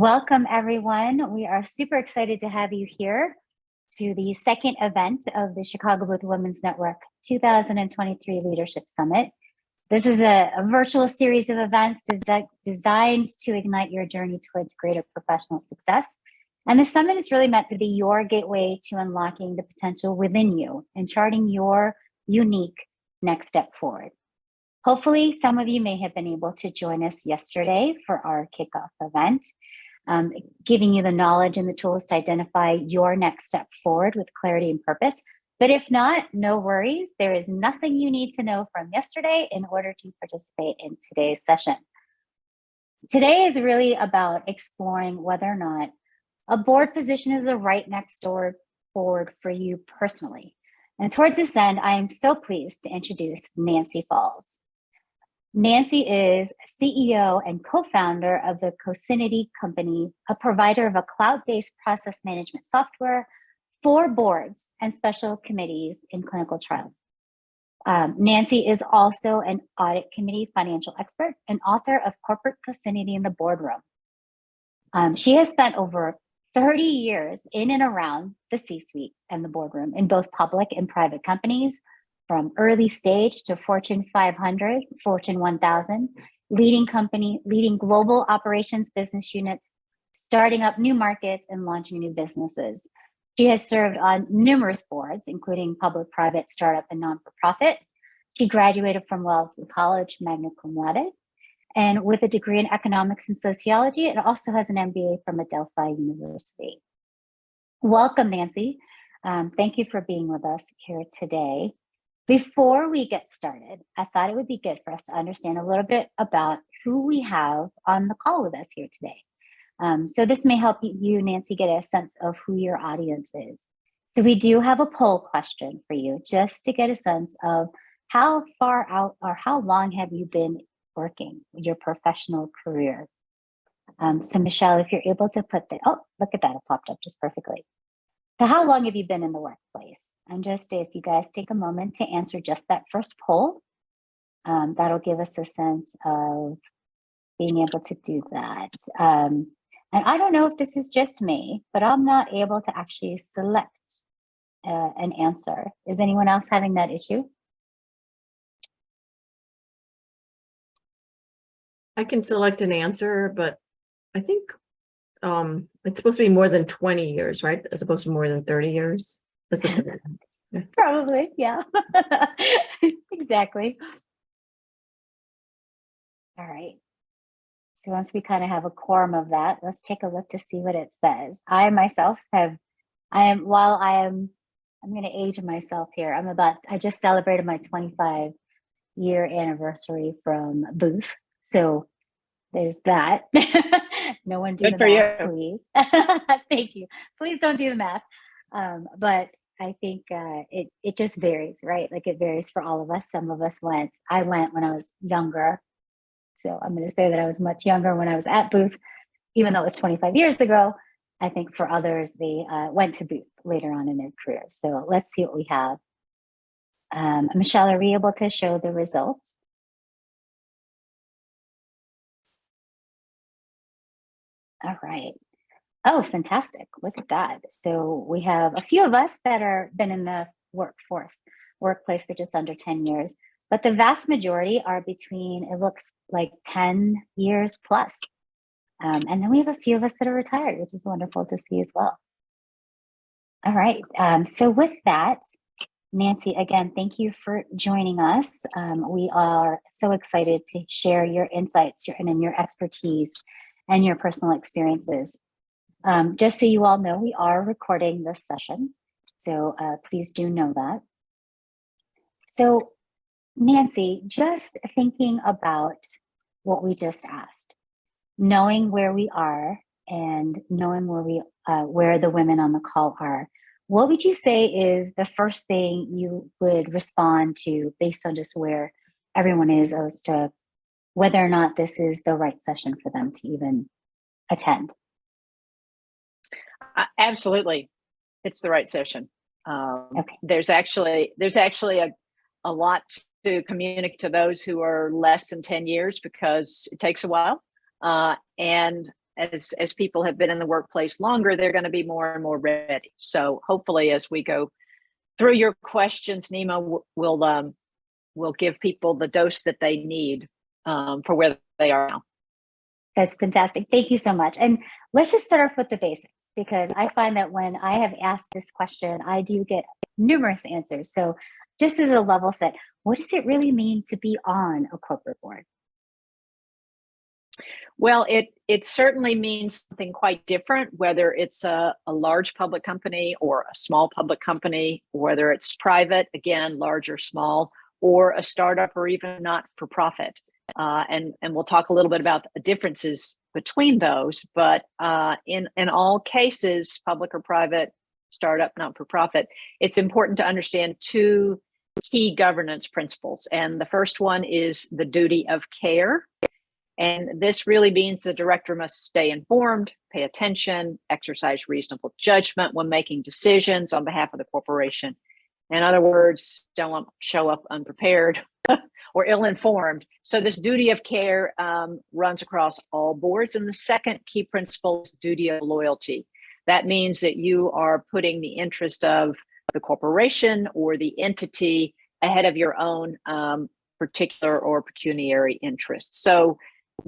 Welcome, everyone. We are super excited to have you here to the second event of the Chicago Booth Women's Network 2023 Leadership Summit. This is a virtual series of events designed to ignite your journey towards greater professional success. And the summit is really meant to be your gateway to unlocking the potential within you and charting your unique next step forward. Hopefully, some of you may have been able to join us yesterday for our kickoff event. Giving you the knowledge and the tools to identify your next step forward with clarity and purpose. But if not, no worries. There is nothing you need to know from yesterday in order to participate in today's session. Today is really about exploring whether or not a board position is the right next door forward for you personally. And towards this end, I am so pleased to introduce Nancy Falls. Nancy is CEO and co-founder of the Concinnity Company, a provider of a cloud-based process management software for boards and special committees in clinical trials. Nancy is also an audit committee financial expert and author of Corporate Concinnity in the Boardroom. She has spent over 30 years in and around the C-suite and the boardroom in both public and private companies, from early stage to Fortune 500, Fortune 1000, leading global operations business units, starting up new markets and launching new businesses. She has served on numerous boards, including public, private, startup, and non-for-profit. She graduated from Wellesley College, magna cum laude, and with a degree in economics and sociology, and also has an MBA from Adelphi University. Welcome, Nancy. Thank you for being with us here today. Before we get started, I thought it would be good for us to understand a little bit about who we have on the call with us here today. So this may help you, Nancy, get a sense of who your audience is. So we do have a poll question for you, just to get a sense of how far out or how long have you been working your professional career. So Michelle, if you're able to put the, oh, look at that, it popped up just perfectly. So how long have you been in the workplace? And just if you guys take a moment to answer just that first poll, that'll give us a sense of being able to do that. And I don't know if this is just me, but I'm not able to actually select an answer. Is anyone else having that issue? I can select an answer, but I think it's supposed to be more than 20 years, right? As opposed to more than 30 years. That's a yeah. Probably, yeah. Exactly. All right. So once we kind of have a quorum of that, let's take a look to see what it says. I myself I'm going to age myself here. I just celebrated my 25-year anniversary from Booth. So there's that. No one do Good the for math, you. please. Thank you. Please don't do the math. But I think it just varies, right? Like it varies for all of us. Some of us I went when I was younger. So I'm going to say that I was much younger when I was at Booth, even though it was 25 years ago. I think for others, they went to Booth later on in their career. So let's see what we have. Michelle, are we able to show the results? All right. Oh, fantastic. Look at that. So we have a few of us that are been in the workplace for just under 10 years, but the vast majority are between, it looks like 10 years plus. And then we have a few of us that are retired, which is wonderful to see as well. All right. So with that, Nancy, again, thank you for joining us. We are so excited to share your insights and your expertise and your personal experiences. Just so you all know, we are recording this session, so please do know that. So Nancy, just thinking about what we just asked, knowing where we are and knowing where the women on the call are, what would you say is the first thing you would respond to based on just where everyone is as to whether or not this is the right session for them to even attend? Absolutely, it's the right session. Okay. There's actually a lot to communicate to those who are less than 10 years because it takes a while, and as people have been in the workplace longer, they're going to be more and more ready. So hopefully, as we go through your questions, Nima, we'll give people the dose that they need for where they are now. That's fantastic. Thank you so much. And let's just start off with the basics, because I find that when I have asked this question, I do get numerous answers. So just as a level set, what does it really mean to be on a corporate board? Well, it certainly means something quite different, whether it's a large public company or a small public company, whether it's private, again, large or small, or a startup or even not for profit. And we'll talk a little bit about the differences between those, but in all cases, public or private, startup, not for profit, it's important to understand two key governance principles. And the first one is the duty of care. And this really means the director must stay informed, pay attention, exercise reasonable judgment when making decisions on behalf of the corporation. In other words, don't show up unprepared or ill-informed. So this duty of care runs across all boards. And the second key principle is duty of loyalty. That means that you are putting the interest of the corporation or the entity ahead of your own particular or pecuniary interests. So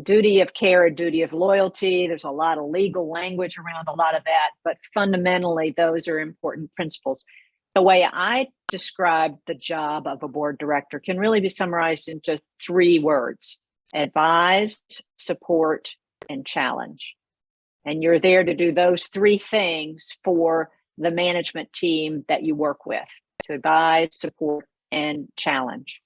duty of care, duty of loyalty, there's a lot of legal language around a lot of that, but fundamentally, those are important principles. The way I describe the job of a board director can really be summarized into 3 words: advise, support, and challenge. And you're there to do those 3 things for the management team that you work with: to advise, support, and challenge.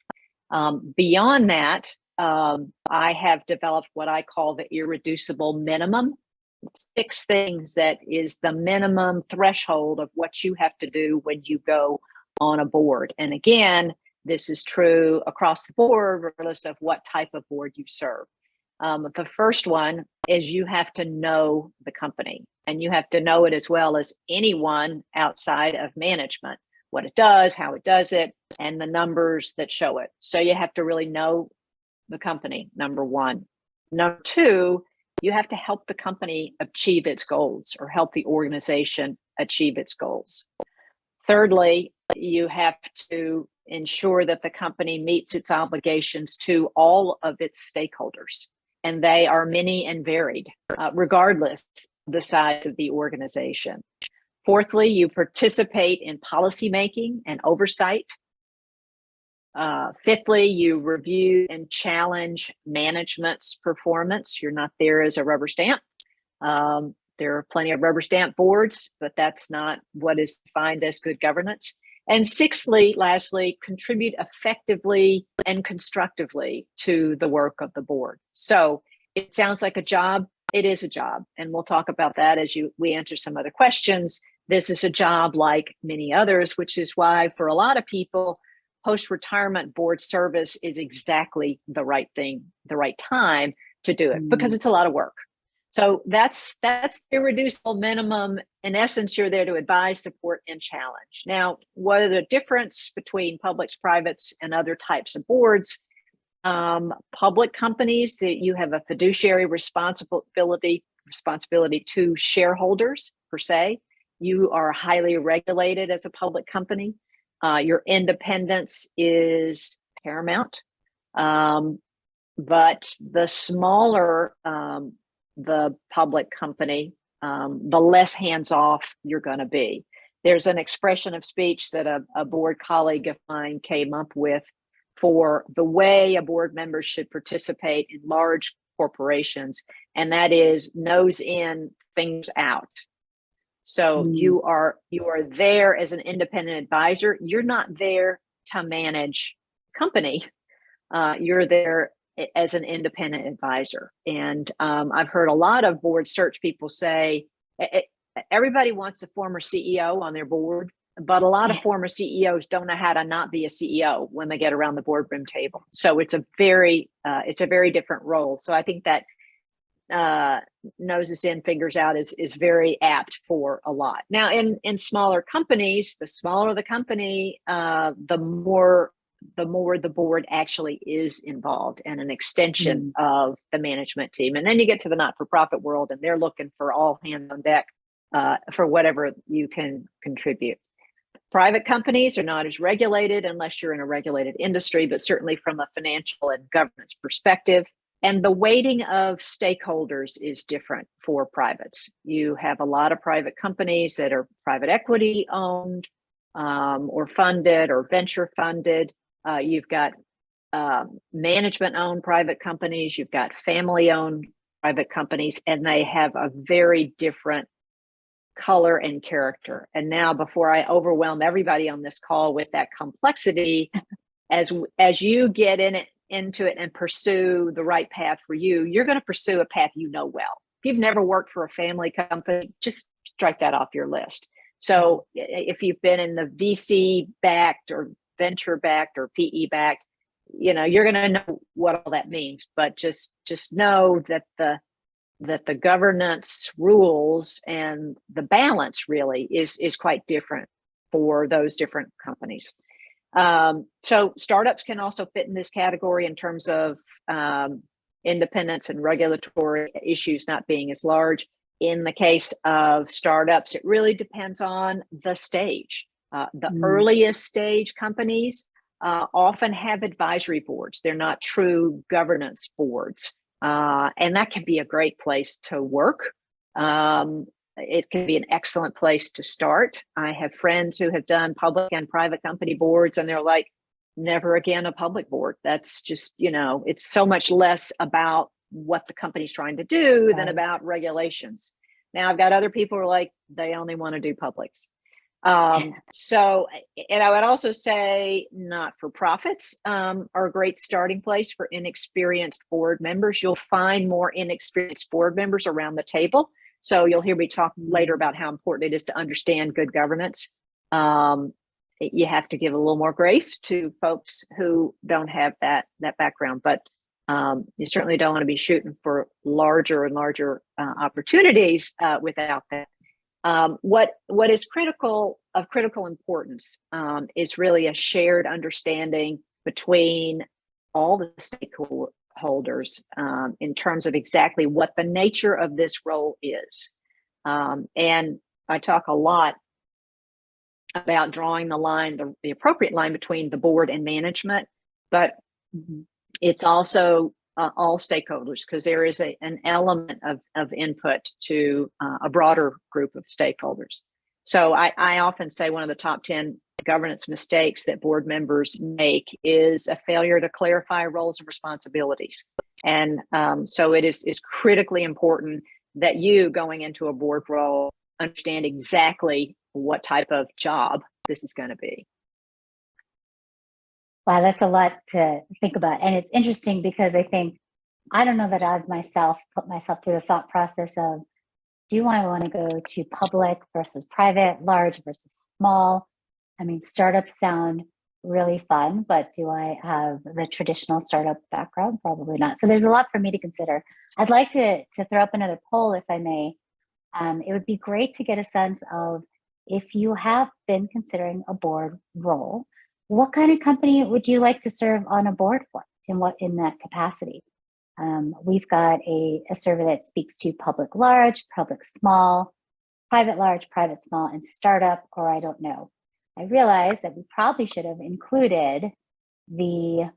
Beyond that, I have developed what I call the irreducible minimum. It's 6 things that is the minimum threshold of what you have to do when you go on a board. And again, this is true across the board, regardless of what type of board you serve. The first one is you have to know the company, and you have to know it as well as anyone outside of management, what it does, how it does it, and the numbers that show it. So you have to really know the company, number one. Number two, you have to help the company achieve its goals or help the organization achieve its goals. Thirdly, you have to ensure that the company meets its obligations to all of its stakeholders, and they are many and varied, regardless of the size of the organization. Fourthly, you participate in policymaking and oversight. Fifthly, you review and challenge management's performance. You're not there as a rubber stamp. There are plenty of rubber stamp boards, but that's not what is defined as good governance. And sixthly, lastly, contribute effectively and constructively to the work of the board. So it sounds like a job. It is a job. And we'll talk about that as we answer some other questions. This is a job like many others, which is why for a lot of people, post-retirement board service is exactly the right thing, the right time to do it, because it's a lot of work. So that's irreducible minimum. In essence, you're there to advise, support, and challenge. Now, what are the difference between publics, privates, and other types of boards? Public companies, that you have a fiduciary responsibility to shareholders per se. You are highly regulated as a public company. Your independence is paramount. But the smaller the public company, the less hands-off you're going to be. There's an expression of speech that a board colleague of mine came up with for the way a board member should participate in large corporations, and that is nose in, fingers out. So you are there as an independent advisor. You're not there to manage company. You're there as an independent advisor. And I've heard a lot of board search people say, everybody wants a former CEO on their board, but a lot of former CEOs don't know how to not be a CEO when they get around the boardroom table. So it's a very different role. So I think that noses in, fingers out is very apt for a lot. Now, in smaller companies, the smaller the company, the more the more the board actually is involved and an extension of the management team. And then you get to the not-for-profit world, and they're looking for all hands on deck for whatever you can contribute. Private companies are not as regulated unless you're in a regulated industry, but certainly from a financial and governance perspective. And the weighting of stakeholders is different for privates. You have a lot of private companies that are private equity owned or funded or venture funded. You've got management owned private companies. You've got family owned private companies, and they have a very different color and character. And now, before I overwhelm everybody on this call with that complexity, as you get into it and pursue the right path for you, you're going to pursue a path you know well. If you've never worked for a family company, just strike that off your list. So if you've been in the VC backed or venture backed or PE backed, you're going to know what all that means. But just know that the governance rules and the balance really is quite different for those different companies. So startups can also fit in this category in terms of independence and regulatory issues not being as large. In the case of startups, it really depends on the stage. The earliest stage companies often have advisory boards. They're not true governance boards. And that can be a great place to work. It can be an excellent place to start. I have friends who have done public and private company boards, and they're like, never again a public board. That's just, it's so much less about what the company's trying to do than about regulations. Now, I've got other people who are like, they only want to do publics. So, and I would also say not-for-profits are a great starting place for inexperienced board members. You'll find more inexperienced board members around the table. So you'll hear me talk later about how important it is to understand good governance. You have to give a little more grace to folks who don't have that background, but you certainly don't want to be shooting for larger and larger opportunities without that. What is critical importance is really a shared understanding between all the stakeholders in terms of exactly what the nature of this role is. And I talk a lot about drawing the line, the appropriate line between the board and management, but it's also all stakeholders, because there is an element of input to a broader group of stakeholders. So I often say one of the top 10 governance mistakes that board members make is a failure to clarify roles and responsibilities. And so it is critically important that you, going into a board role, understand exactly what type of job this is going to be. Wow, that's a lot to think about. And it's interesting because I don't know that I've myself put myself through the thought process of, do I want to go to public versus private, large versus small? I mean, startups sound really fun, but do I have the traditional startup background? Probably not. So there's a lot for me to consider. I'd like to throw up another poll, if I may. It would be great to get a sense of, if you have been considering a board role, what kind of company would you like to serve on a board for? In that capacity? We've got a survey that speaks to public large, public small, private large, private small, and startup, or I don't know. I realize that we probably should have included the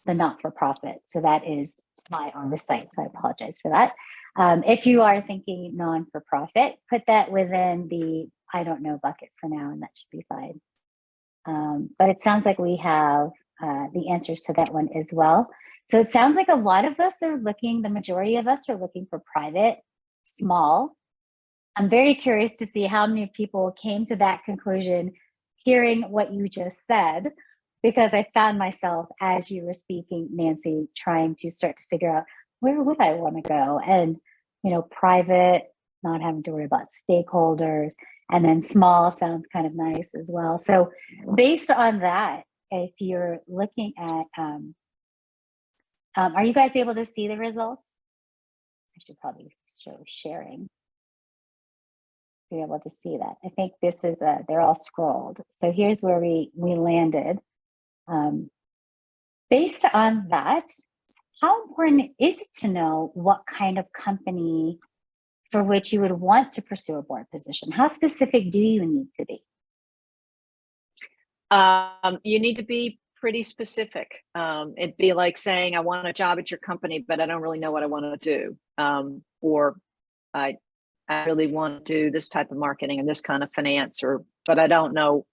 not-for-profit. So that is my oversight. So I apologize for that. If you are thinking non-for-profit, put that within the I don't know bucket for now, and that should be fine. But it sounds like we have the answers to that one as well. So it sounds like a lot of us are looking, the majority of us are looking for private, small. I'm very curious to see how many people came to that conclusion hearing what you just said, because I found myself, as you were speaking, Nancy, trying to start to figure out, where would I want to go? And, private, not having to worry about stakeholders, and then small sounds kind of nice as well. So based on that, if you're looking at, are you guys able to see the results? I should probably show sharing. be able to see that. I think this is they're all scrolled. So here's where we landed. Based on that, how important is it to know what kind of company for which you would want to pursue a board position? How specific do you need to be? You need to be pretty specific. It'd be like saying, I want a job at your company, but I don't really know what I want to do. Or I really want to do this type of marketing and this kind of finance, but I don't know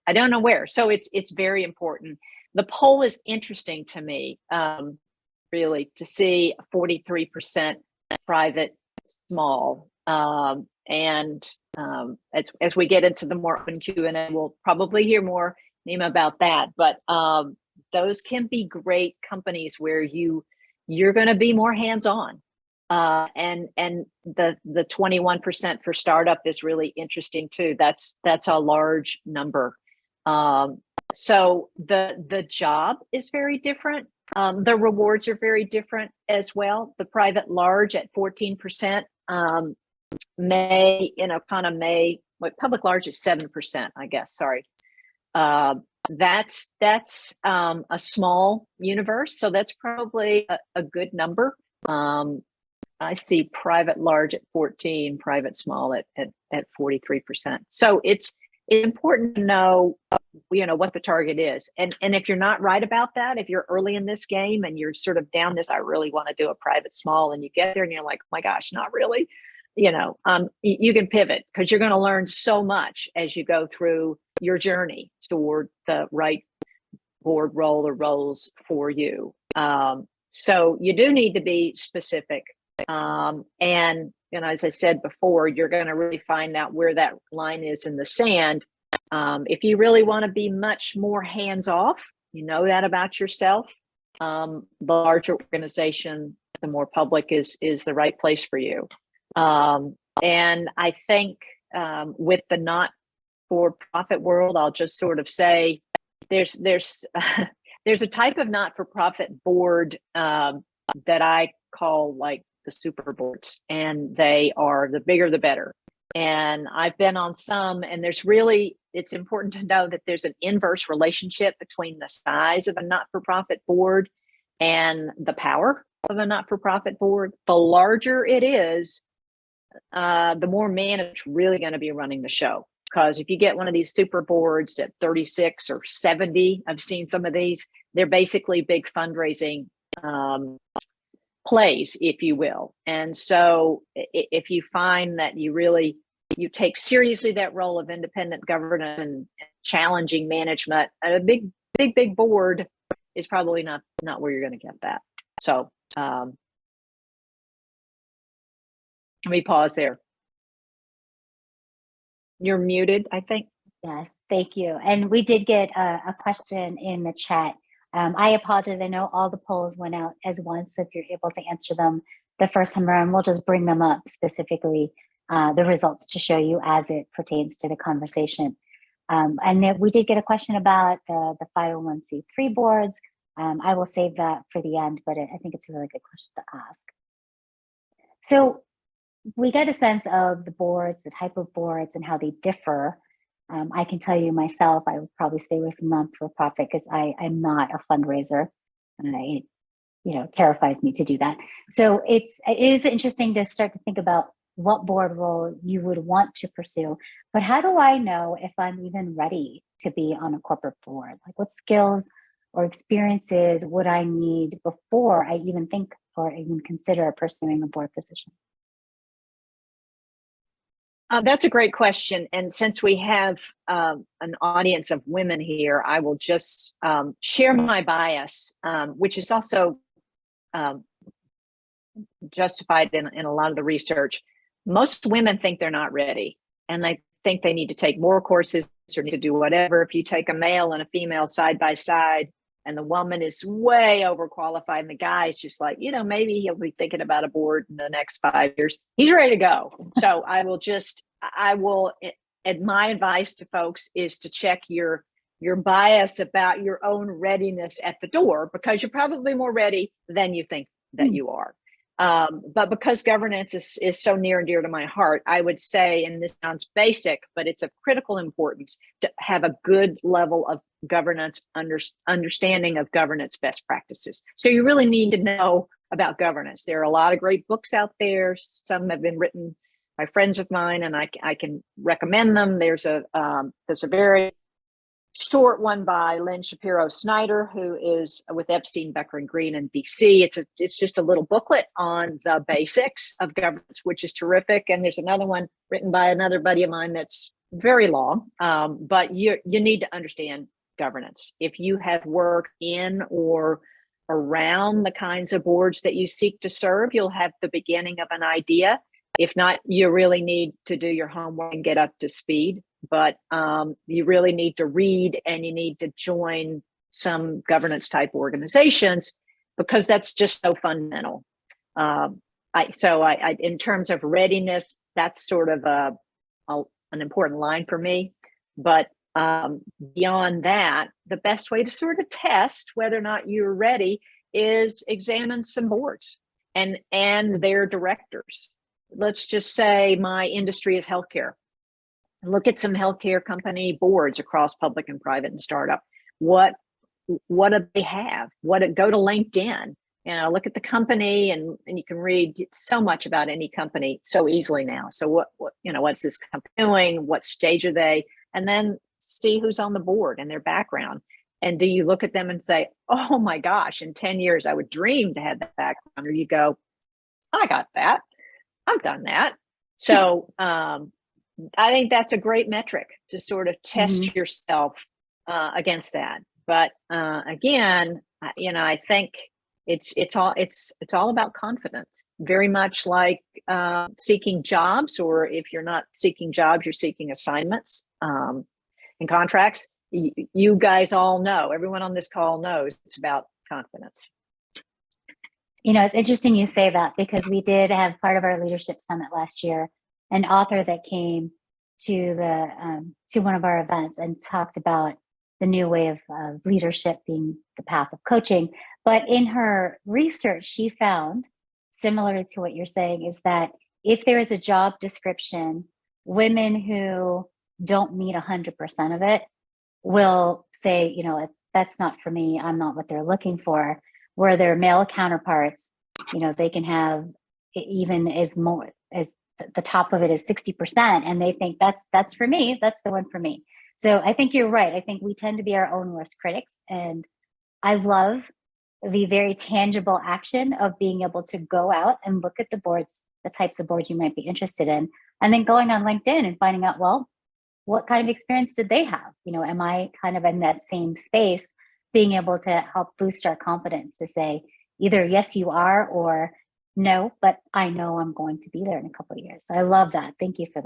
where. So it's very important. The poll is interesting to me, really, to see 43% private small. And as we get into the more open Q&A, we'll probably hear more, Nima, about that. But those can be great companies where you're going to be more hands-on. And the 21% for startup is really interesting too. That's a large number. So the job is very different. The rewards are very different as well. The private large at 14%, public large is 7%, I guess. Sorry. That's a small universe. So that's probably a good number. I see private large at 14, private small at 43%. So it's important to know, what the target is. And if you're not right about that, if you're early in this game and you're sort of down this, I really want to do a private small, and you get there and you're like, oh my gosh, not really, you can pivot, because you're going to learn so much as you go through your journey toward the right board role or roles for you. So you do need to be specific. And as I said before, you're going to really find out where that line is in the sand. If you really want to be much more hands-off, that about yourself, the larger organization, the more public is the right place for you. And I think with the not-for-profit world, I'll just sort of say there's a type of not-for-profit board that I call like the super boards, and they are the bigger the better. And I've been on some, and it's important to know that there's an inverse relationship between the size of a not-for-profit board and the power of a not-for-profit board. The larger it is, the more managers really going to be running the show. Because if you get one of these super boards at 36 or 70, I've seen some of these, they're basically big fundraising plays, if you will. And so if you find that you take seriously that role of independent governance and challenging management, a big board is probably not where you're going to get that. So let me pause there. You're muted, I think. Yes, thank you. And we did get a question in the chat. I apologize. I know all the polls went out as one, so if you're able to answer them the first time around, we'll just bring them up specifically, the results to show you as it pertains to the conversation. And then we did get a question about the 501c3 boards. I will save that for the end, but I think it's a really good question to ask. So we get a sense of the boards, the type of boards, and how they differ. I can tell you myself, I would probably stay away from non-for-profit because I'm not a fundraiser, and it terrifies me to do that. So it is interesting to start to think about what board role you would want to pursue. But how do I know if I'm even ready to be on a corporate board? Like, what skills or experiences would I need before I even think or even consider pursuing a board position? That's a great question. And since we have an audience of women here, I will just share my bias, which is also justified in a lot of the research. Most women think they're not ready, and they think they need to take more courses or need to do whatever. If you take a male and a female side by side, and the woman is way overqualified, and the guy is just like, maybe he'll be thinking about a board in the next 5 years. He's ready to go. So my advice to folks is to check your bias about your own readiness at the door, because you're probably more ready than you think that you are. But because governance is so near and dear to my heart, I would say, and this sounds basic, but it's of critical importance to have a good level of governance understanding of governance best practices. So you really need to know about governance. There are a lot of great books out there. Some have been written by friends of mine, and I can recommend them. There's a very short one by Lynn Shapiro Snyder, who is with Epstein, Becker, and Green in DC. It's just a little booklet on the basics of governance, which is terrific. And there's another one written by another buddy of mine that's very long, but you need to understand governance. If you have worked in or around the kinds of boards that you seek to serve, you'll have the beginning of an idea. If not, you really need to do your homework and get up to speed. But you really need to read, and you need to join some governance type organizations, because that's just so fundamental. In terms of readiness, that's sort of an important line for me. But beyond that, the best way to sort of test whether or not you're ready is examine some boards and their directors. Let's just say my industry is healthcare. Look at some healthcare company boards across public and private and startup. What do they have? Go to LinkedIn, look at the company, and you can read so much about any company so easily now. So what's this company doing? What stage are they? And then see who's on the board and their background. And do you look at them and say, oh my gosh, in 10 years, I would dream to have that background? Or you go, I got that. I've done that. So I think that's a great metric to sort of test yourself against that. But again, I think it's all about confidence. Very much like seeking jobs, or if you're not seeking jobs, you're seeking assignments and contracts. You guys all know, everyone on this call knows, it's about confidence. It's interesting you say that, because we did have part of our leadership summit last year, an author that came to one of our events and talked about the new way of leadership being the path of coaching. But in her research, she found, similar to what you're saying, is that if there is a job description, women who don't meet 100% of it will say, that's not for me. I'm not what they're looking for. Where their male counterparts, they can have even as the top of it is 60%, and they think that's for me. That's the one for me. So I think you're right. I think we tend to be our own worst critics, and I love the very tangible action of being able to go out and look at the boards, the types of boards you might be interested in, and then going on LinkedIn and finding out, well, what kind of experience did they have? Am I kind of in that same space? Being able to help boost our confidence to say either yes, you are, or no, but I know I'm going to be there in a couple of years. So I love that. Thank you for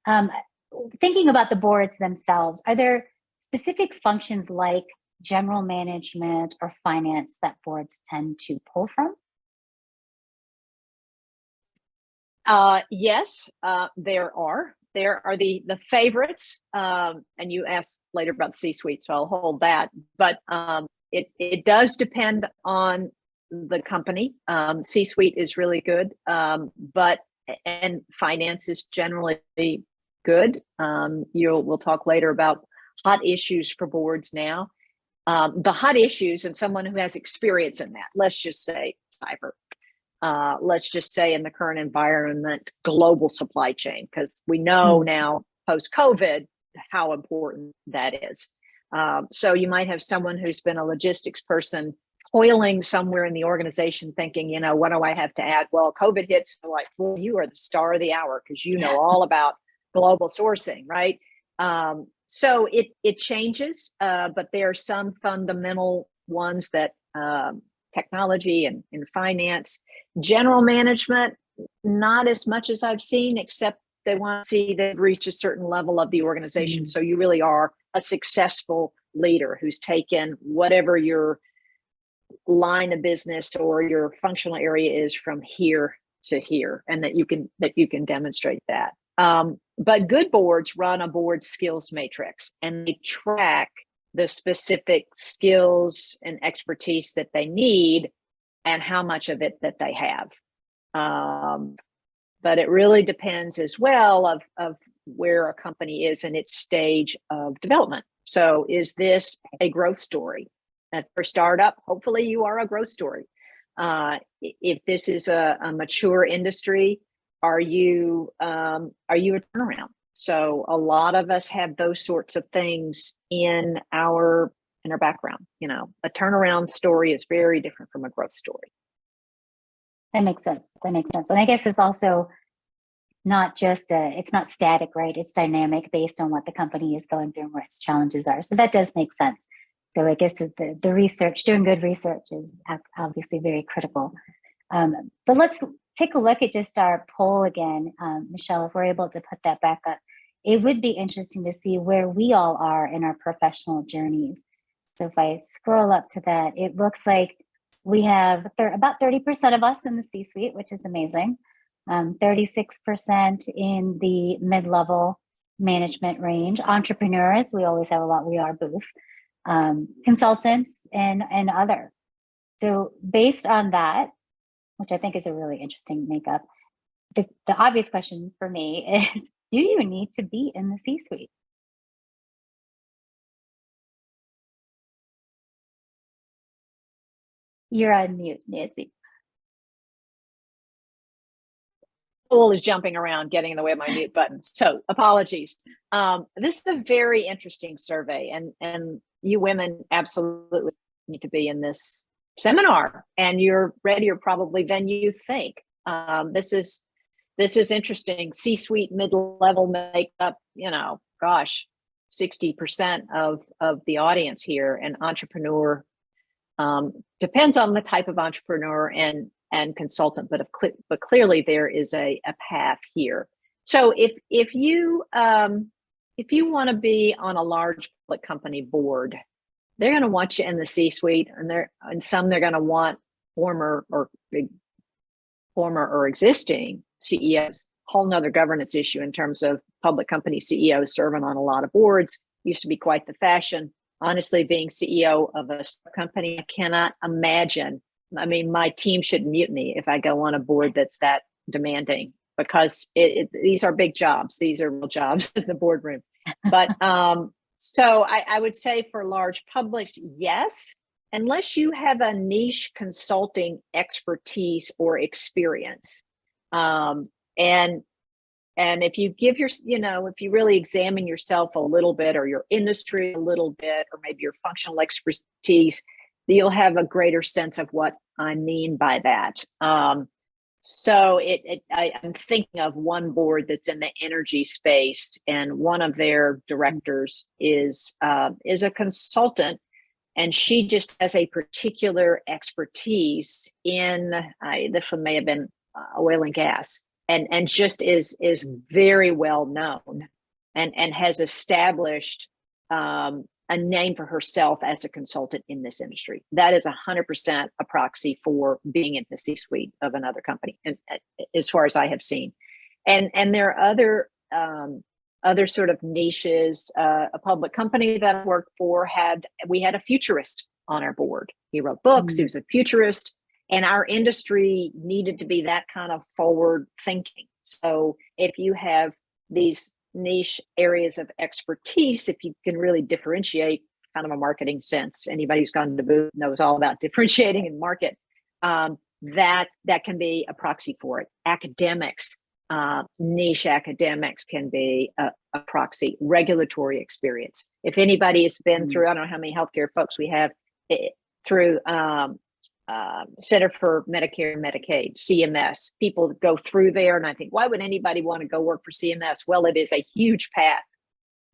that. Thinking about the boards themselves, are there specific functions like general management or finance that boards tend to pull from? Yes, there are. There are the favorites, and you asked later about the C-suite, so I'll hold that. But it does depend on the company. C-suite is really good, and finance is generally good. We'll talk later about hot issues for boards now. The hot issues, and someone who has experience in that, let's just say cyber. Let's just say in the current environment, global supply chain, because we know now post-COVID how important that is. So you might have someone who's been a logistics person toiling somewhere in the organization thinking, what do I have to add? Well, COVID hits, like, well, you are the star of the hour because you know all about global sourcing, right? So it changes, but there are some fundamental ones that technology and finance. General management, not as much as I've seen, except they want to see they've reached a certain level of the organization. So you really are a successful leader who's taken whatever your line of business or your functional area is from here to here, and that you can demonstrate that. But good boards run a board skills matrix, and they track the specific skills and expertise that they need and how much of it that they have. But it really depends as well of where a company is in its stage of development. So is this a growth story? And for startup, hopefully you are a growth story. If this is a mature industry, are you a turnaround? So a lot of us have those sorts of things in our background. You know, a turnaround story is very different from a growth story. That makes sense. That makes sense. And I guess it's also not just it's not static, right? It's dynamic based on what the company is going through and what its challenges are. So that does make sense. So I guess the research, doing good research is obviously very critical. But let's take a look at just our poll again. Michelle, if we're able to put that back up, it would be interesting to see where we all are in our professional journeys. So if I scroll up to that, it looks like we have about 30% of us in the C-suite, which is amazing. 36% in the mid-level management range. Entrepreneurs, we always have a lot, we are booth. Consultants and other. So based on that, which I think is a really interesting makeup, the obvious question for me is, do you need to be in the C-suite? You're on mute, Nancy. Pool is jumping around, getting in the way of my mute button. So apologies. This is a very interesting survey, and you women absolutely need to be in this seminar, and you're readier probably than you think. This is interesting. C-suite, mid-level makeup, you know, gosh, 60% of the audience here, and entrepreneur. Depends on the type of entrepreneur and consultant, but clearly there is a path here. So if you want to be on a large public company board, they're going to want you in the C-suite, and some they're going to want former or existing CEOs. Whole nother governance issue in terms of public company CEOs serving on a lot of boards. Used to be quite the fashion. Honestly, being CEO of a company, I cannot imagine. I mean, my team should mute me if I go on a board that's that demanding, because these are big jobs. These are real jobs in the boardroom. But so I would say for large publics, yes, unless you have a niche consulting expertise or experience. And if you give if you really examine yourself a little bit, or your industry a little bit, or maybe your functional expertise, you'll have a greater sense of what I mean by that. So I'm thinking of one board that's in the energy space, and one of their directors is a consultant, and she just has a particular expertise in this one may have been oil and gas, and just is very well known, and has established a name for herself as a consultant in this industry. That is 100% a proxy for being in the C-suite of another company, and as far as I have seen. And there are other sort of niches. A public company that I worked for we had a futurist on our board. He wrote books. He was a futurist, and our industry needed to be that kind of forward thinking. So if you have these niche areas of expertise, if you can really differentiate, kind of a marketing sense, anybody who's gone to booth knows all about differentiating in market, that can be a proxy for it. Academics, niche academics can be a proxy. Regulatory experience. If anybody has been through, I don't know how many healthcare folks we have through Center for Medicare and Medicaid, CMS. People go through there, and I think, why would anybody want to go work for CMS? Well, it is a huge path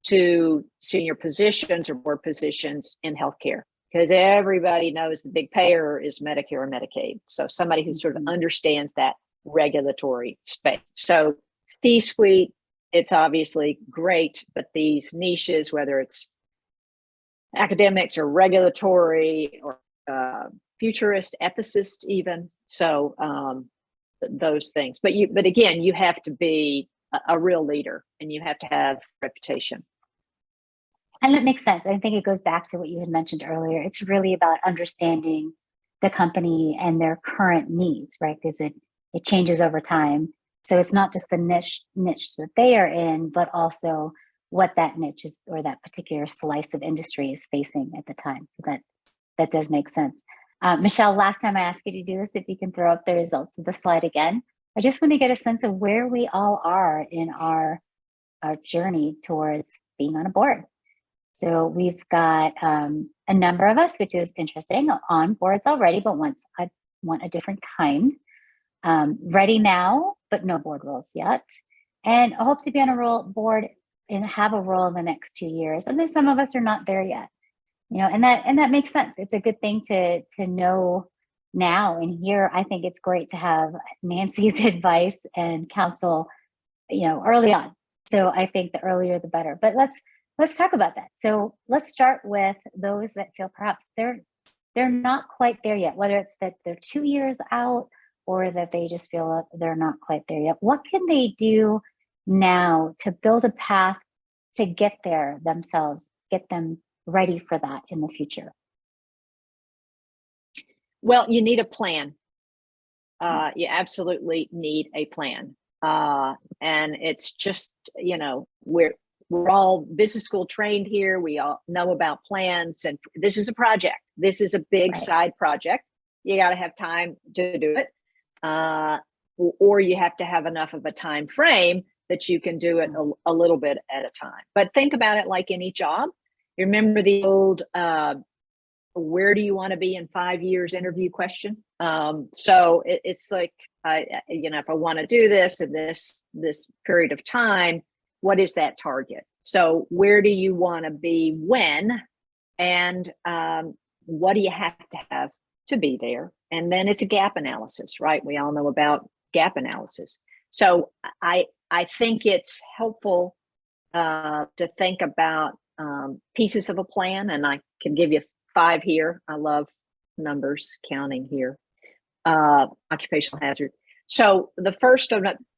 to senior positions or board positions in healthcare, because everybody knows the big payer is Medicare or Medicaid. So somebody who sort of understands that regulatory space. So C-suite, it's obviously great, but these niches, whether it's academics or regulatory or futurist, ethicist, even. So those things. But again, you have to be a real leader, and you have to have reputation. And that makes sense. I think it goes back to what you had mentioned earlier. It's really about understanding the company and their current needs, right? Because it changes over time. So it's not just the niche that they are in, but also what that niche is, or that particular slice of industry is facing at the time. So that does make sense. Michelle, last time I asked you to do this, if you can throw up the results of the slide again. I just want to get a sense of where we all are in our journey towards being on a board. So we've got a number of us, which is interesting, on boards already, but want a different kind. Ready now, but no board roles yet. And I hope to be on a board and have a role in the next 2 years. And then some of us are not there yet, and that makes sense. It's a good thing to know now. And here, I think it's great to have Nancy's advice and counsel, early on. So I think the earlier the better. But let's talk about that. So let's start with those that feel perhaps they're not quite there yet, whether it's that they're 2 years out or that they just feel like they're not quite there yet. What can they do now to build a path to get there themselves, get them ready for that in the future? Well, you need a plan. You absolutely need a plan. And it's just, we're all business school trained here. We all know about plans, and this is a project. This is a big side project. You got to have time to do it. Or you have to have enough of a time frame that you can do it a little bit at a time. But think about it like any job. You remember the old, where do you want to be in 5 years interview question? So it's like, if I want to do this in this period of time, what is that target? So where do you want to be when, and what do you have to be there? And then it's a gap analysis, right? We all know about gap analysis. So I think it's helpful to think about pieces of a plan, and I can give you 5 here. I love numbers, counting here. Occupational hazard. So the first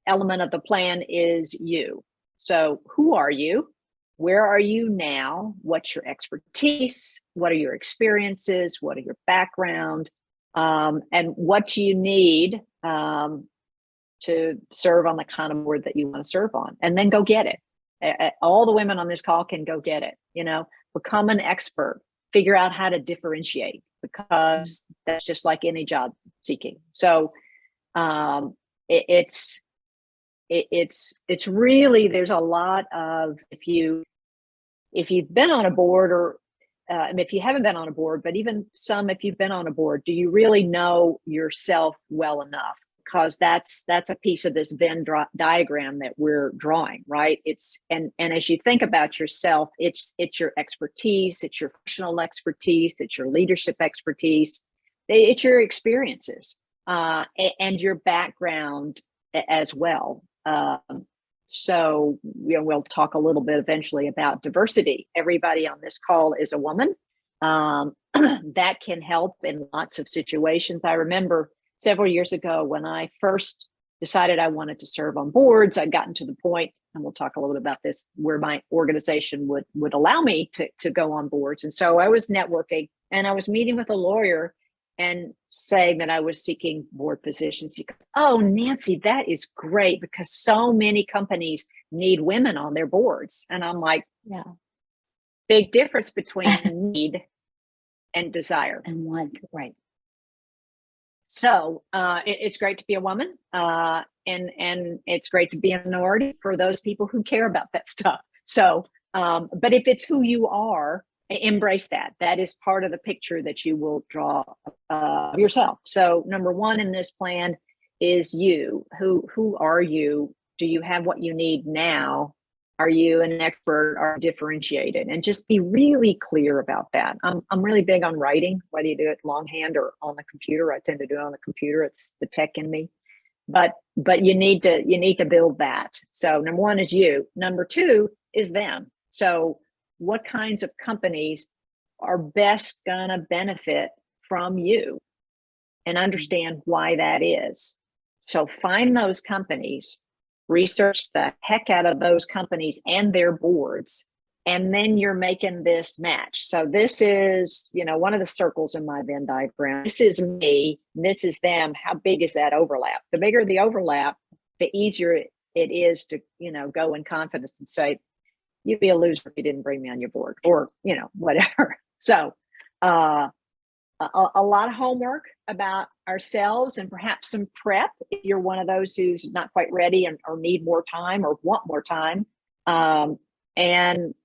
element of the plan is you. So who are you? Where are you now? What's your expertise? What are your experiences? What are your background? And what do you need to serve on the kind of board that you want to serve on? And then go get it. All the women on this call can go get it. Become an expert. Figure out how to differentiate, because that's just like any job seeking. So it's really, there's a lot of, if you've been on a board, or if you haven't been on a board, but even if you've been on a board, do you really know yourself well enough? Because that's a piece of this Venn diagram that we're drawing, right? And as you think about yourself, it's your expertise, it's your professional expertise, it's your leadership expertise, it's your experiences, and your background as well. So we'll talk a little bit eventually about diversity. Everybody on this call is a woman. That can help in lots of situations. I remember several years ago when I first decided I wanted to serve on boards, I'd gotten to the point, and we'll talk a little bit about this, where my organization would allow me to go on boards. And so I was networking, and I was meeting with a lawyer and saying that I was seeking board positions. He goes, "Oh, Nancy, that is great, because so many companies need women on their boards." And I'm like, yeah, big difference between need and desire. And want, right. So it's great to be a woman, and it's great to be a minority for those people who care about that stuff. So, but if it's who you are, embrace that. That is part of the picture that you will draw of yourself. So number one in this plan is you. Who are you? Do you have what you need now? Are you an expert or differentiated? And just be really clear about that. I'm really big on writing, whether you do it longhand or on the computer. I tend to do it on the computer. It's the tech in me. But you need to build that. So number one is you. Number two is them. So what kinds of companies are best gonna benefit from you, and understand why that is. So find those companies, research the heck out of those companies and their boards, And then you're making this match. So this is, one of the circles in my Venn diagram. This is me, and this is them. How big is that overlap? The bigger the overlap, the easier it is to, go in confidence and say, you'd be a loser if you didn't bring me on your board, or, whatever. So a lot of homework about ourselves, and perhaps some prep if you're one of those who's not quite ready or need more time or want more time. And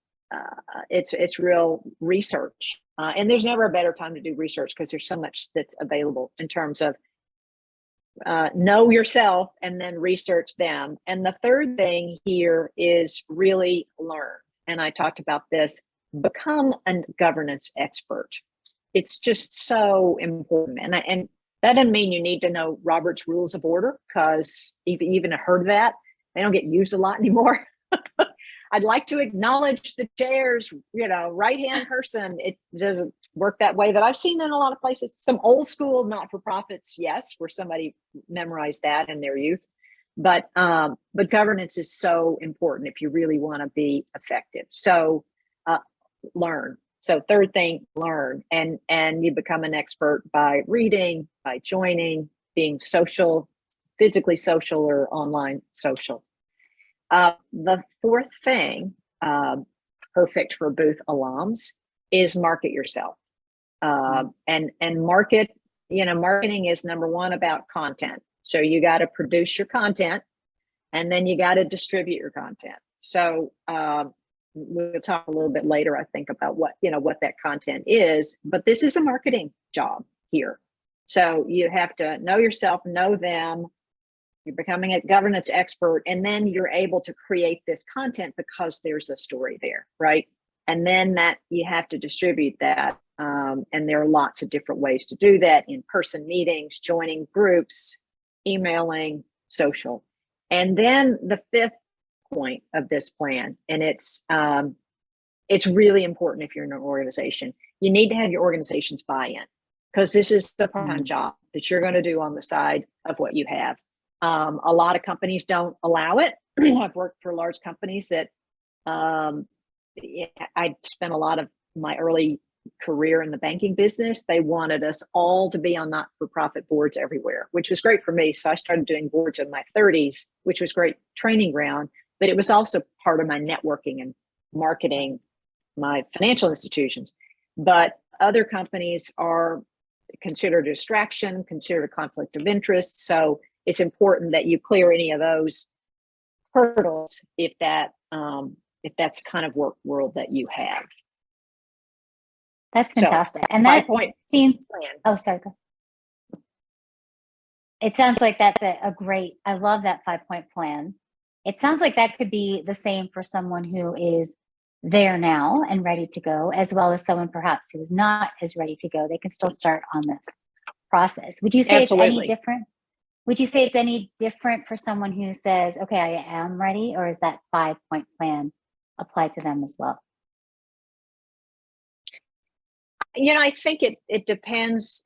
it's real research. And there's never a better time to do research, because there's so much that's available in terms of know yourself and then research them. And the third thing here is really learn. And I talked about this, become a governance expert. It's just so important. And that doesn't mean you need to know Robert's Rules of Order, because even heard of that, they don't get used a lot anymore. I'd like to acknowledge the chair's, right-hand person. It doesn't work that way that I've seen in a lot of places. Some old school not-for-profits, yes, where somebody memorized that in their youth. But governance is so important if you really want to be effective. So learn. So third thing, learn. And you become an expert by reading, by joining, being social, physically social or online social. The fourth thing, perfect for booth alums, is market yourself. And market, marketing is number one about content. So you got to produce your content, and then you got to distribute your content. So we'll talk a little bit later, I think, about what that content is, but this is a marketing job here. So you have to know yourself, know them. You're becoming a governance expert, and then you're able to create this content because there's a story there, right? And then that you have to distribute that. And there are lots of different ways to do that: in-person meetings, joining groups, emailing, social. And then the fifth point of this plan, and it's really important if you're in an organization, you need to have your organization's buy-in, because this is the part-time job that you're going to do on the side of what you have. A lot of companies don't allow it. I've worked for large companies that I spent a lot of my early career in the banking business. They wanted us all to be on not-for-profit boards everywhere, which was great for me. So I started doing boards in my 30s, which was great training ground, but it was also part of my networking and marketing my financial institutions. But other companies are considered a distraction, considered a conflict of interest. So it's important that you clear any of those hurdles if that's kind of world that you have. That's fantastic. So, and that 5-point seems plan. Oh, sorry. It sounds like that's a great, I love that 5-point plan. It sounds like that could be the same for someone who is there now and ready to go, as well as someone perhaps who is not as ready to go. They can still start on this process. Would you say Absolutely. it's any different? Would you say it's any different for someone who says, okay, I am ready, or is that 5-point plan applied to them as well? I think it depends.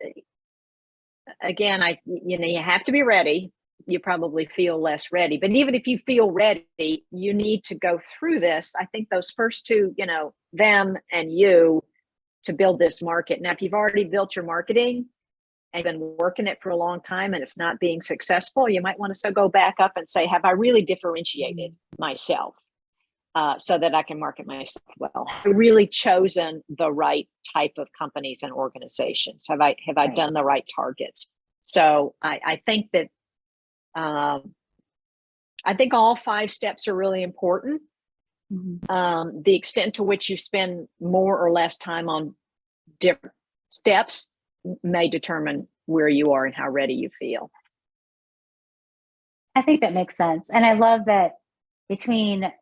Again, you have to be ready. You probably feel less ready, but even if you feel ready, you need to go through this. I think those first two, them and you, to build this market. Now, if you've already built your marketing and been working it for a long time and it's not being successful, you might want to go back up and say, have I really differentiated myself so that I can market myself well? Have I really chosen the right type of companies and organizations? Have I done the right targets? So I think that I think all 5 steps are really important. Mm-hmm. The extent to which you spend more or less time on different steps may determine where you are and how ready you feel. I think that makes sense. And I love that between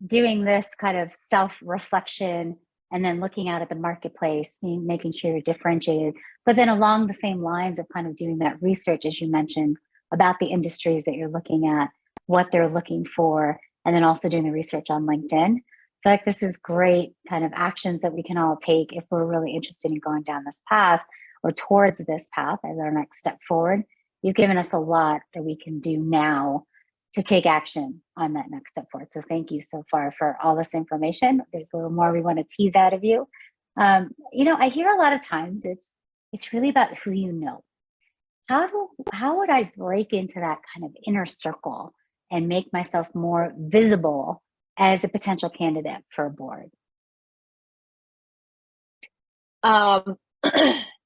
doing this kind of self-reflection and then looking out at the marketplace, making sure you're differentiated, but then along the same lines of kind of doing that research, as you mentioned, about the industries that you're looking at, what they're looking for, and then also doing the research on LinkedIn. I feel like this is great kind of actions that we can all take if we're really interested in going down this path or towards this path as our next step forward. You've given us a lot that we can do now to take action on that next step forward. So thank you so far for all this information. There's a little more we want to tease out of you. I hear a lot of times it's really about who you know. How would I break into that kind of inner circle and make myself more visible as a potential candidate for a board?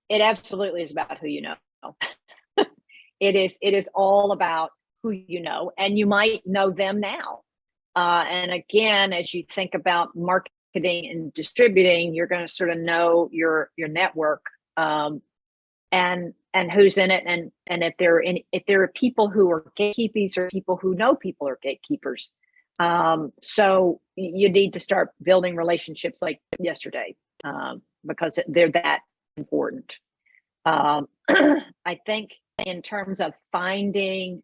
It absolutely is about who you know. It is all about who you know, and you might know them now. And again, as you think about marketing and distributing, you're going to sort of know your network, and who's in it, and if there are people who are gatekeepers or people who know people are gatekeepers. So you need to start building relationships like yesterday, because they're that important. I think in terms of finding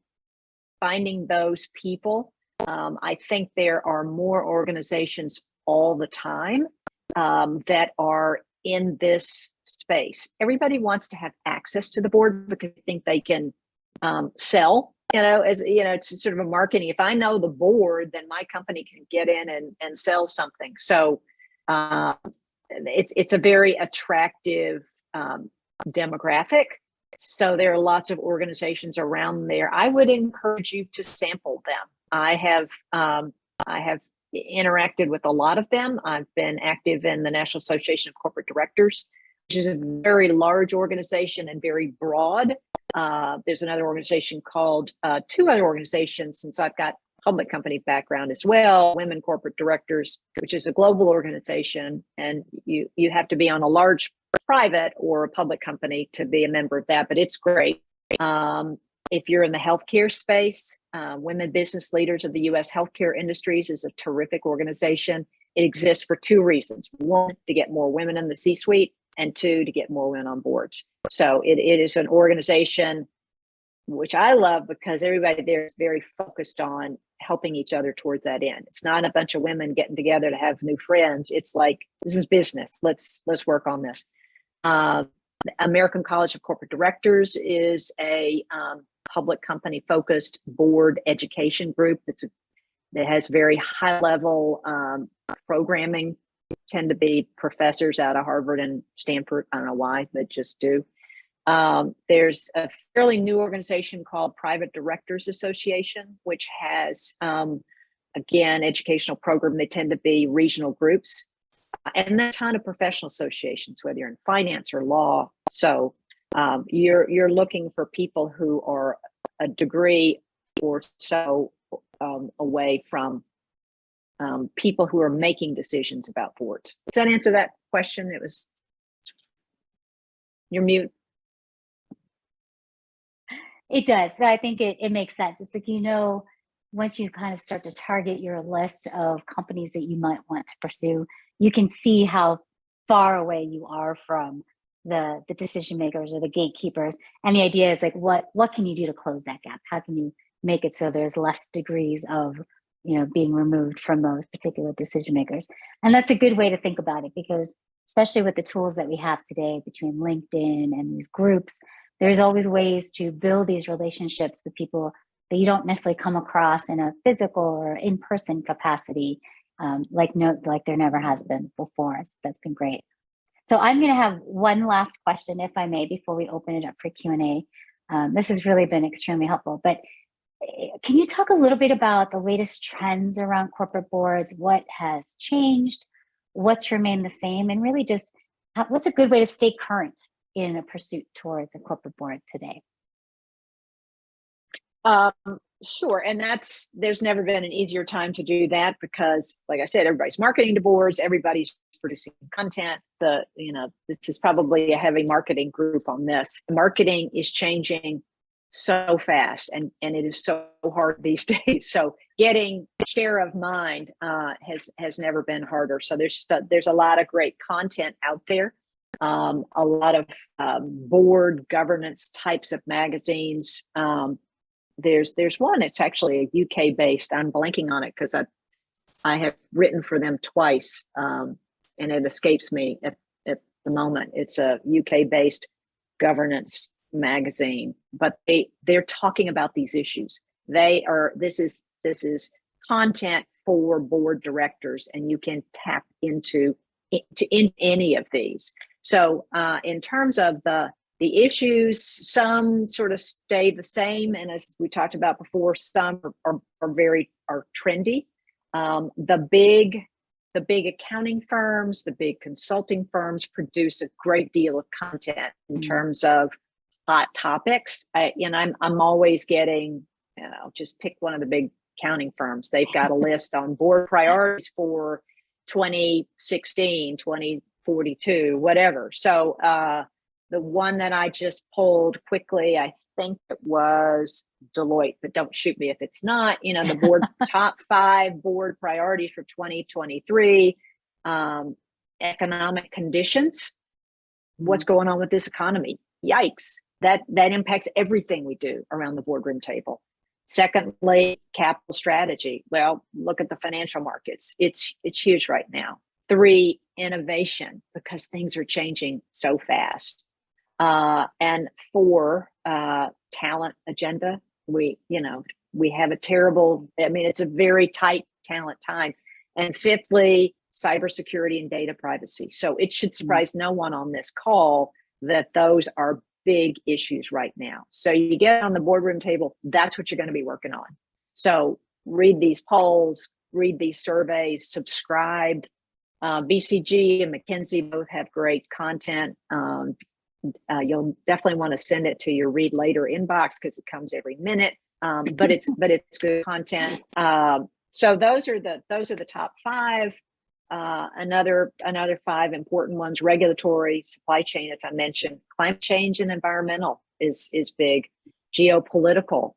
those people, I think there are more organizations all the time that are in this space. Everybody wants to have access to the board because they think they can sell, it's sort of a marketing. If I know the board, then my company can get in and sell something. So it's a very attractive demographic. So there are lots of organizations around there. I would encourage you to sample them. I have interacted with a lot of them. I've been active in the National Association of Corporate Directors, which is a very large organization and very broad. There's another organization called, two other organizations, since I've got public company background as well, Women Corporate Directors, which is a global organization, and you have to be on a large private or a public company to be a member of that, but it's great. If you're in the healthcare space, Women Business Leaders of the U.S. Healthcare Industries is a terrific organization. It exists for two reasons. One, to get more women in the C-suite, and two, to get more women on boards. So it is an organization which I love because everybody there is very focused on helping each other towards that end. It's not a bunch of women getting together to have new friends. It's like, this is business. Let's work on this. The American College of Corporate Directors is a public company focused board education group that has very high level programming, tend to be professors out of Harvard and Stanford. I don't know why, but just do. There's a fairly new organization called Private Directors Association, which has, again, educational program. They tend to be regional groups, and a ton of professional associations, whether you're in finance or law. So you're looking for people who are a degree or so away from people who are making decisions about boards. Does that answer that question? You're mute. It does. So I think it makes sense. It's like, once you kind of start to target your list of companies that you might want to pursue, you can see how far away you are from the decision makers or the gatekeepers. And the idea is like, what can you do to close that gap? How can you make it so there's less degrees of, being removed from those particular decision makers? And that's a good way to think about it, because especially with the tools that we have today between LinkedIn and these groups, there's always ways to build these relationships with people that you don't necessarily come across in a physical or in-person capacity, like there never has been before. So that's been great. So I'm going to have one last question, if I may, before we open it up for Q&A. This has really been extremely helpful, but can you talk a little bit about the latest trends around corporate boards? What has changed? What's remained the same? And really just what's a good way to stay current in a pursuit towards a corporate board today? Sure. And there's never been an easier time to do that because, like I said, everybody's marketing to boards, everybody's producing content. This is probably a heavy marketing group on this. Marketing is changing so fast and it is so hard these days. So getting share of mind has never been harder. So there's a lot of great content out there. A lot of board governance types of magazines. There's one, it's actually a UK based, I'm blanking on it because I have written for them twice and it escapes me at the moment. It's a UK based governance magazine, but they're talking about these issues. This is content for board directors, and you can tap into in any of these. So in terms of the issues, some sort of stay the same, and as we talked about before, some are trendy. The big accounting firms, the big consulting firms produce a great deal of content in terms of hot topics. I'm always getting, just pick one of the big accounting firms. They've got a list on board priorities for 2016, 2042, whatever. So the one that I just pulled quickly, I think it was Deloitte, but don't shoot me if it's not, the board top 5 board priorities for 2023, economic conditions. What's going on with this economy? Yikes. That impacts everything we do around the boardroom table. Secondly, capital strategy. Well, look at the financial markets. It's huge right now. 3, innovation, because things are changing so fast. And 4, talent agenda. We have a terrible, it's a very tight talent time. And 5thly, cybersecurity and data privacy. So it should surprise no one on this call that those are big issues right now. So you get on the boardroom table, that's what you're going to be working on. So read these polls, read these surveys, subscribe. BCG and McKinsey both have great content. You'll definitely want to send it to your read later inbox because it comes every minute. But it's good content. So those are the top 5. Another 5 important ones: regulatory, supply chain, as I mentioned, climate change and environmental is big. Geopolitical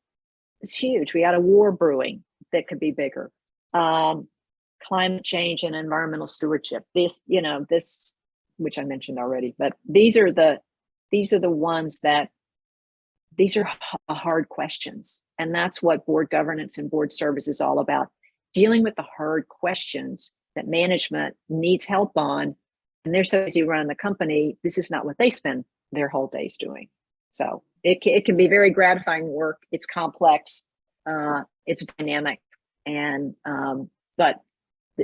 is huge. We got a war brewing that could be bigger. Climate change and environmental stewardship. This, which I mentioned already, but these are the ones that these are hard questions, and that's what board governance and board service is all about: dealing with the hard questions that management needs help on. And they're so busy running the company, this is not what they spend their whole days doing. So it can be very gratifying work. It's complex, it's dynamic, and but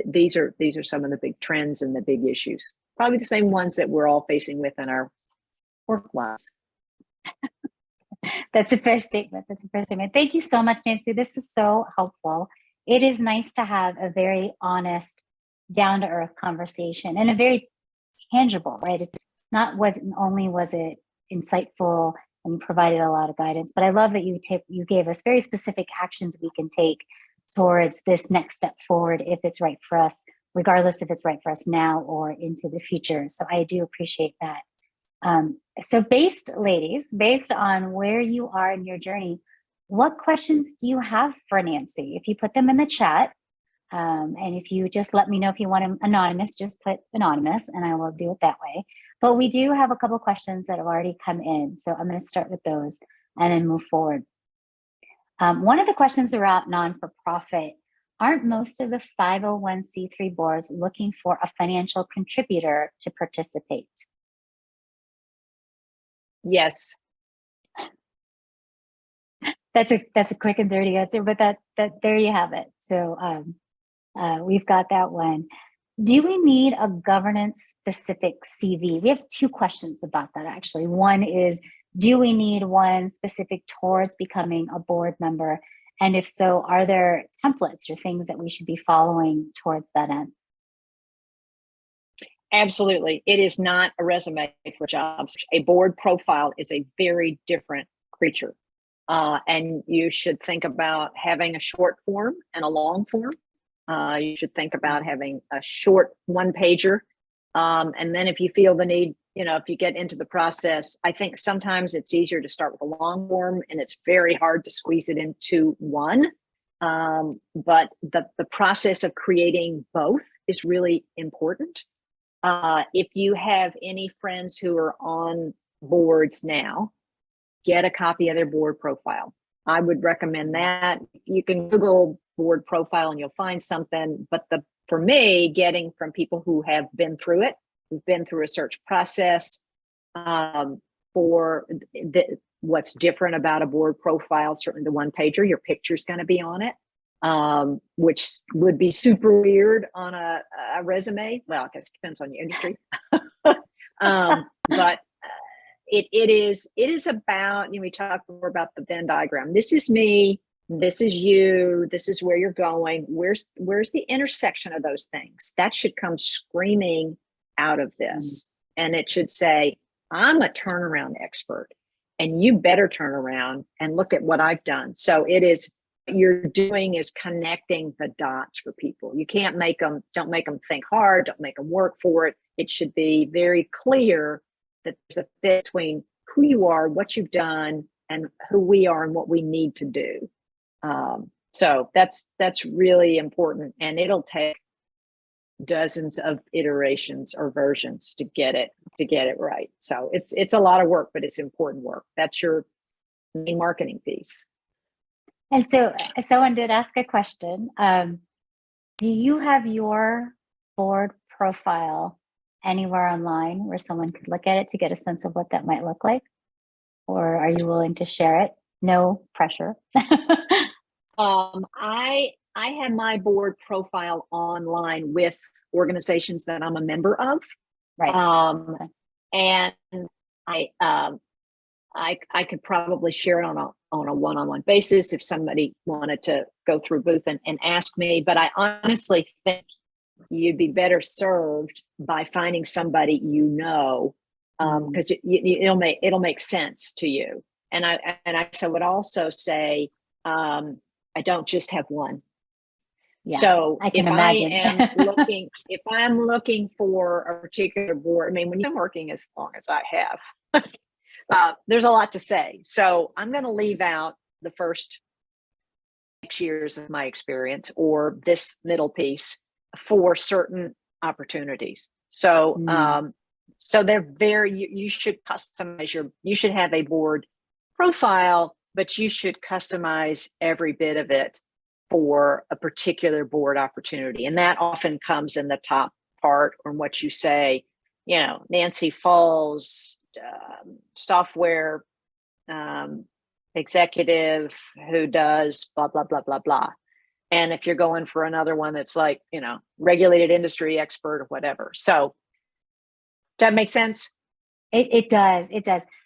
these are some of the big trends and the big issues. Probably the same ones that we're all facing with in our work lives. That's a fair statement. Thank you so much, Nancy. This is so helpful. It is nice to have a very honest, down-to-earth conversation, and a very tangible, right? It's not only was it insightful and provided a lot of guidance, but I love that you gave us very specific actions we can take towards this next step forward if it's right for us, regardless if it's right for us now or into the future. So I do appreciate that. So based on where you are in your journey, what questions do you have for Nancy? If you put them in the chat, and if you just let me know if you want them anonymous, just put anonymous and I will do it that way. But we do have a couple of questions that have already come in. So I'm going to start with those and then move forward. One of the questions about non-for-profit: aren't most of the 501c3 boards looking for a financial contributor to participate? Yes. That's a quick and dirty answer, but that there you have it. So we've got that one. Do we need a governance specific CV? We have 2 questions about that, actually. One is, do we need one specific towards becoming a board member? And if so, are there templates or things that we should be following towards that end? Absolutely. It is not a resume for jobs. A board profile is a very different creature. And you should think about having a short form and a long form. You should think about having a short 1-pager. And then if you feel the need, if you get into the process, I think sometimes it's easier to start with a long form, and it's very hard to squeeze it into one. But the process of creating both is really important. If you have any friends who are on boards now, get a copy of their board profile. I would recommend that. You can Google board profile and you'll find something. But for me, getting from people who have been through it, who've been through a search process, what's different about a board profile. Certainly the one pager, your picture's going to be on it, which would be super weird on a resume. Well, I guess it depends on your industry. But it is about, we talked more about the Venn diagram. This is me, this is you, this is where you're going. Where's the intersection of those things? That should come screaming out of this. And it should say, I'm a turnaround expert, and you better turn around and look at what I've done. So you're doing is connecting the dots for people. You can't don't make them think hard, don't make them work for it. It should be very clear that there's a fit between who you are, what you've done, and who we are and what we need to do. So that's really important, and it'll take dozens of iterations or versions to get it right. So it's a lot of work, but it's important work. That's your main marketing piece. And so someone did ask a question. Do you have your board profile anywhere online where someone could look at it to get a sense of what that might look like? Or are you willing to share it? No pressure. I have my board profile online with organizations that I'm a member of. Right. And I could probably share it on a one-on-one basis if somebody wanted to go through Booth and ask me. But I honestly think you'd be better served by finding somebody because it'll make sense to you. And I would also say I don't just have one. Yeah, so I can if imagine. if I'm looking for a particular board, I mean, when I'm working as long as I have, there's a lot to say. So I'm going to leave out the first 6 years of my experience or this middle piece for certain opportunities. So, so they're you should customize you should have a board profile, but you should customize every bit of it for a particular board opportunity. And that often comes in the top part on what you say, Nancy Falls, software executive who does blah, blah, blah, blah, blah. And if you're going for another one that's like, regulated industry expert or whatever. So does that make sense? It does.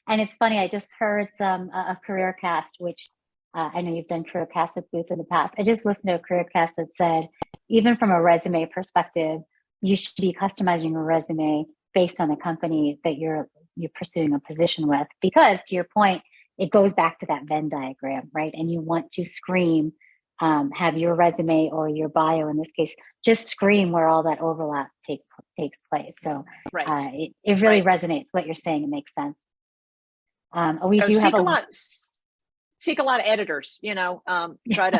And it's funny, I just heard a career cast, which I know you've done career casts with Booth in the past. I just listened to a career cast that said, even from a resume perspective, you should be customizing your resume based on the company that you're pursuing a position with. Because to your point, it goes back to that Venn diagram, right? And you want to scream, have your resume or your bio in this case, just scream where all that overlap takes place. So right. It really resonates what you're saying. It makes sense. We so do have seek a lot of editors, try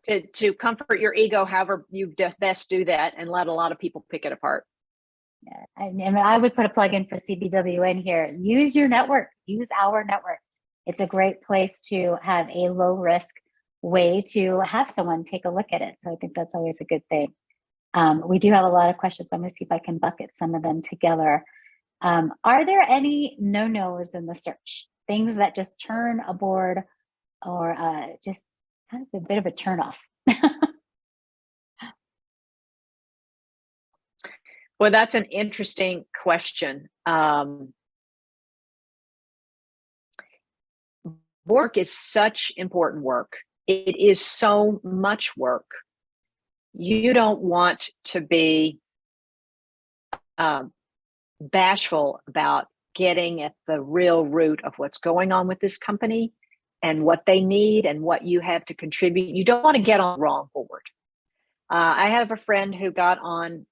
to comfort your ego, however you best do that, and let a lot of people pick it apart. Yeah, I mean, I would put a plug in for CBWN here. Use your network, use our network. It's a great place to have a low risk way to have someone take a look at it. So I think that's always a good thing. We do have a lot of questions. I'm going to see if I can bucket some of them together. Are there any no-nos in the search? Things that just turn a board or just kind of a bit of a turnoff? Well, that's an interesting question. Work is such important work. It is so much work. You don't want to be bashful about getting at the real root of what's going on with this company and what they need and what you have to contribute. You don't want to get on the wrong board. I have a friend who got on,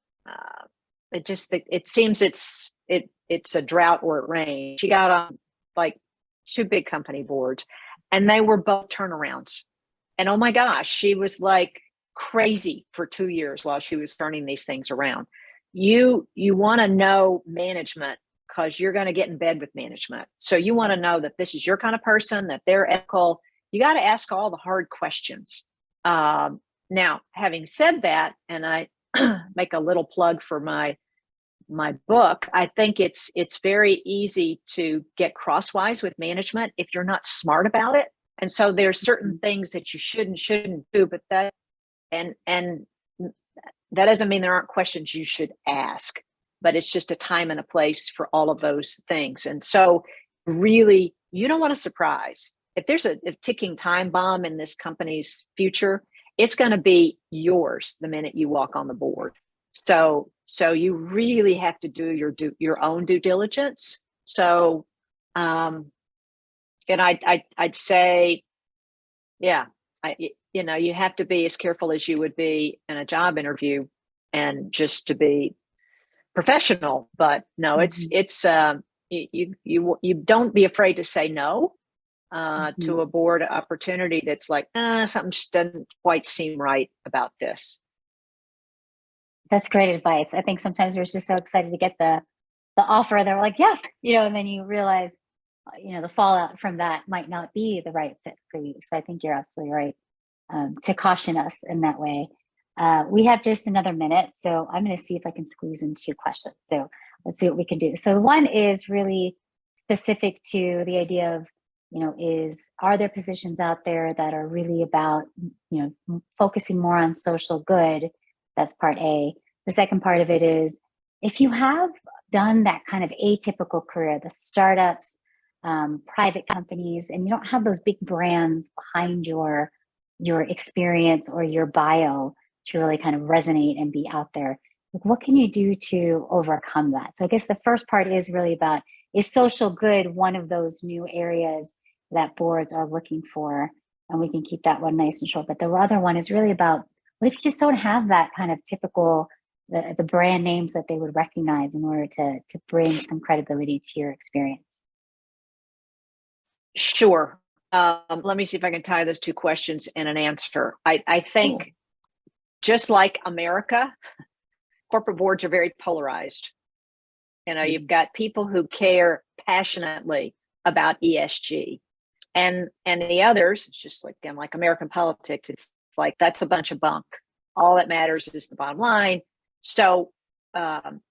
it seems it's a drought or it rained. She got on like 2 big company boards, and they were both turnarounds. And oh my gosh, she was like crazy for 2 years while she was turning these things around. You want to know management because you're going to get in bed with management. So you want to know that this is your kind of person, that they're ethical. You got to ask all the hard questions. Now, having said that, and I make a little plug for my my book, I think it's very easy to get crosswise with management if you're not smart about it. And so there's certain things that you shouldn't do, but that and that doesn't mean there aren't questions you should ask, but it's just a time and a place for all of those things. And so really, you don't want a surprise. If there's a ticking time bomb in this company's future, it's going to be yours the minute you walk on the board. So you really have to do your own due diligence. So, and I'd say, yeah, you have to be as careful as you would be in a job interview, and just to be professional. But no, it's you don't be afraid to say no to a board opportunity that's like, something just doesn't quite seem right about this. That's great advice. I think sometimes we're just so excited to get the offer. They're like, yes, and then you realize, the fallout from that might not be the right fit for you. So I think you're absolutely right to caution us in that way. We have just another minute, so I'm going to see if I can squeeze in 2 questions. So let's see what we can do. So one is really specific to the idea of, are there positions out there that are really about, focusing more on social good? That's part A. The second part of it is, if you have done that kind of atypical career, the startups, private companies, and you don't have those big brands behind your experience or your bio to really kind of resonate and be out there, what can you do to overcome that? So I guess the first part is really about, is social good one of those new areas that boards are looking for? And we can keep that one nice and short. But the other one is really about, what if you just don't have that kind of typical, the brand names that they would recognize in order to bring some credibility to your experience? Sure. Let me see if I can tie those 2 questions in an answer. I think, just like America, corporate boards are very polarized. You've got people who care passionately about ESG, and the others, it's just like, again, like American politics, it's like, that's a bunch of bunk. All that matters is the bottom line. So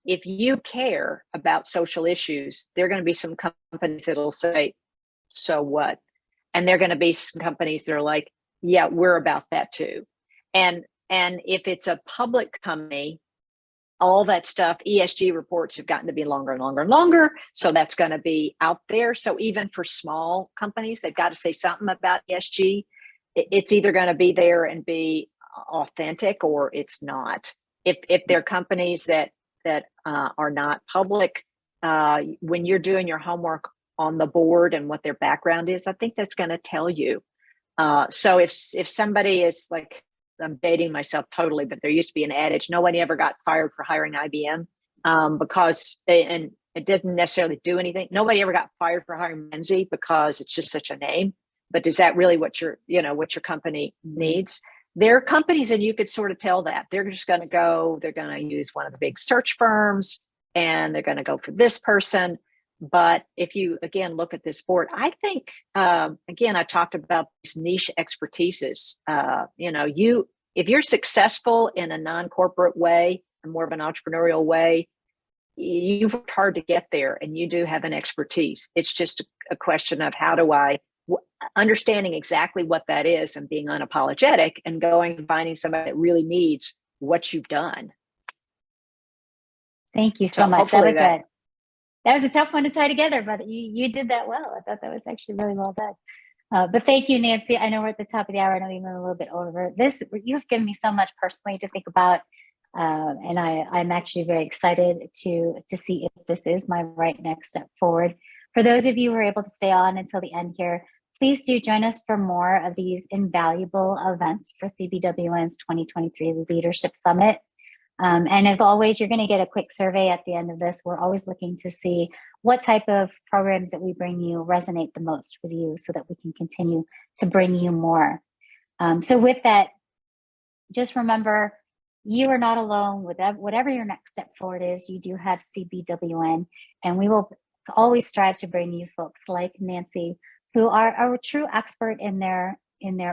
if you care about social issues, there are going to be some companies that'll say, so what? And there are going to be some companies that are like, yeah, we're about that too. And if it's a public company, all that stuff, ESG reports have gotten to be longer and longer and longer. So that's going to be out there. So even for small companies, they've got to say something about ESG. It's either going to be there and be authentic, or it's not. If they're companies that are not public, when you're doing your homework on the board and what their background is, I think that's going to tell you. So if somebody is like, I'm dating myself totally, but there used to be an adage, nobody ever got fired for hiring IBM because and it didn't necessarily do anything. Nobody ever got fired for hiring Menzie because it's just such a name. But is that really what your company needs? There are companies, and you could sort of tell that they're just going to go, they're going to use one of the big search firms, and they're going to go for this person. But if you, again, look at this board, I think, again, I talked about these niche expertises. If you're successful in a non-corporate way, and more of an entrepreneurial way, you've worked hard to get there, and you do have an expertise. It's just a question of understanding exactly what that is and being unapologetic and going and finding somebody that really needs what you've done. Thank you so much. That was a tough one to tie together, but you did that well. I thought that was actually really well done. But thank you, Nancy. I know we're at the top of the hour. I know we went a little bit over this. You've given me so much personally to think about. And I'm actually very excited to see if this is my right next step forward. For those of you who are able to stay on until the end here, please do join us for more of these invaluable events for CBWN's 2023 Leadership Summit. And as always, you're going to get a quick survey at the end of this. We're always looking to see what type of programs that we bring you resonate the most with you so that we can continue to bring you more. So with that, just remember, you are not alone with whatever your next step forward is. You do have CBWN, and we will always strive to bring you folks like Nancy, who are a true expert in their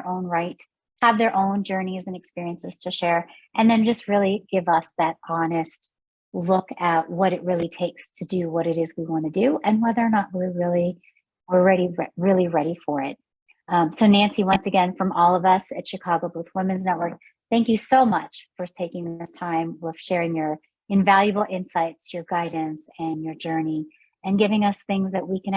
own right, have their own journeys and experiences to share, and then just really give us that honest look at what it really takes to do what it is we want to do and whether or not we're really ready for it. So Nancy, once again, from all of us at Chicago Booth Women's Network, thank you so much for taking this time with sharing your invaluable insights, your guidance, and your journey, and giving us things that we can